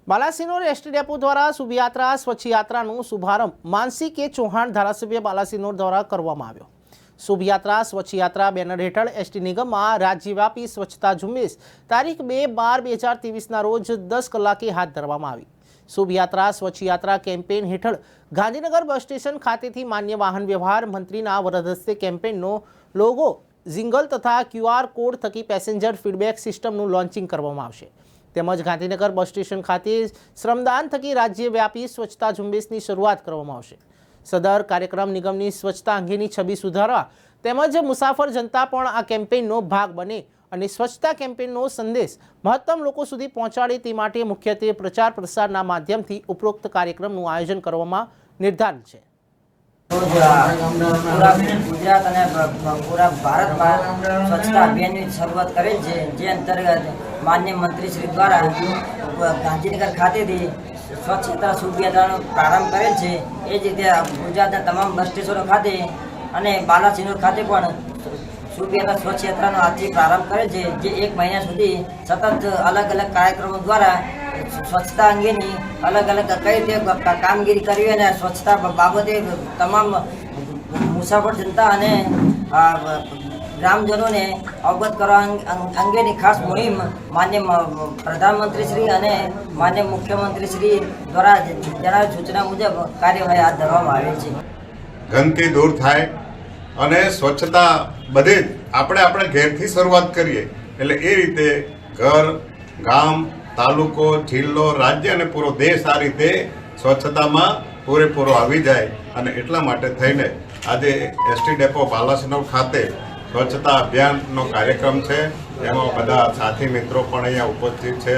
Balasinor ST depot દ્વારા શુભયાત્રા સ્વચ્છ યાત્રાનો શુભારંભ માનસી કે ચૌહાણ ધારાસભ્ય બાલાસિનોર દ્વારા કરવામાં આવ્યો। શુભયાત્રા સ્વચ્છ યાત્રા બેનર હેઠળ એસટી નિગમમાં રાજ્યવ્યાપી સ્વચ્છતા ઝુંબેશ તારીખ 2/12/2023ના રોજ 10 કલાકે હાથ ધરવામાં આવી। શુભયાત્રા સ્વચ્છ યાત્રા કેમ્પેઇન હેઠળ ગાંધીનગર બસ સ્ટેશન ખાતેથી માન્ય વાહન વ્યવહાર મંત્રીના વરદ હસ્તે કેમ્પેઇનનો લોગો, જિંગલ તથા QR કોડ થકી પેસેન્જર ફીડબેક સિસ્ટમનું લોન્ચિંગ કરવામાં આવશે। તેમજ ગાંધીનગર બસ સ્ટેશન ખાતે શ્રમદાન થકી રાજ્યવ્યાપી સ્વચ્છતા ઝુંબેશની શરૂઆત કરવામાં આવશે। સદર કાર્યક્રમ નિગમની સ્વચ્છતા અંગેની છબી સુધારવા તેમજ મુસાફર જનતા પણ આ કેમ્પેઇનનો ભાગ બને અને સ્વચ્છતા કેમ્પેઇનનો સંદેશ મહત્તમ લોકો સુધી પહોંચાડે તે માટે મુખ્યત્વે પ્રચાર પ્રસારના માધ્યમથી ઉપરોક્ત કાર્યક્રમનું આયોજન કરવામાં નિર્ધાર છે। पूरा गुजरात અને पूरा भारतમાં સ્વચ્છતા અભિયાનની શરૂઆત કરેલ છે, જે અંતર્ગત માન્ય મંત્રીશ્રી દ્વારા ગાંધીનગર ખાતેથી સ્વચ્છ યાત્રા શુભ યાત્રાનો પ્રારંભ કરેલ છે। એ જ રીતે ગુજરાતના તમામ બસ સ્ટેશનો ખાતે અને બાલાસિનોર ખાતે પણ શુભ યાત્રા સ્વચ્છ યાત્રાનો આજથી પ્રારંભ કરેલ છે, જે 1 મહિના સુધી સતત અલગ અલગ કાર્યક્રમો દ્વારા સ્વચ્છતા અંગેની અલગ અલગ કઈ રીતે કામગીરી કરવી અને સ્વચ્છતા બાબતે તમામ મુસાફર જનતા અને ગ્રામજનોને અવગત કરવા અંગેની ખાસ મુહિમ માન્ય પ્રધાનમંત્રીશ્રી અને માન્ય મુખ્યમંત્રીશ્રી દ્વારા જણાવેલ સૂચના મુજબ કાર્યવાહી હાથ ધરવામાં આવેલ છે। ગંદકી દૂર થાય અને સ્વચ્છતા બધે જ આપણે ઘેરથી શરૂઆત કરીએ, એટલે એ રીતે ઘર, ગામ, તાલુકો, જિલ્લો, રાજ્ય અને પૂરો દેશ આ રીતે સ્વચ્છતામાં પૂરેપૂરો આવી જાય અને એટલા માટે થઈને આજે એસટી ડેપો બાલાસિનોર ખાતે સ્વચ્છતા અભિયાનનો કાર્યક્રમ છે, જેમાં બધા સાથી મિત્રો પણ અહીંયા ઉપસ્થિત છે।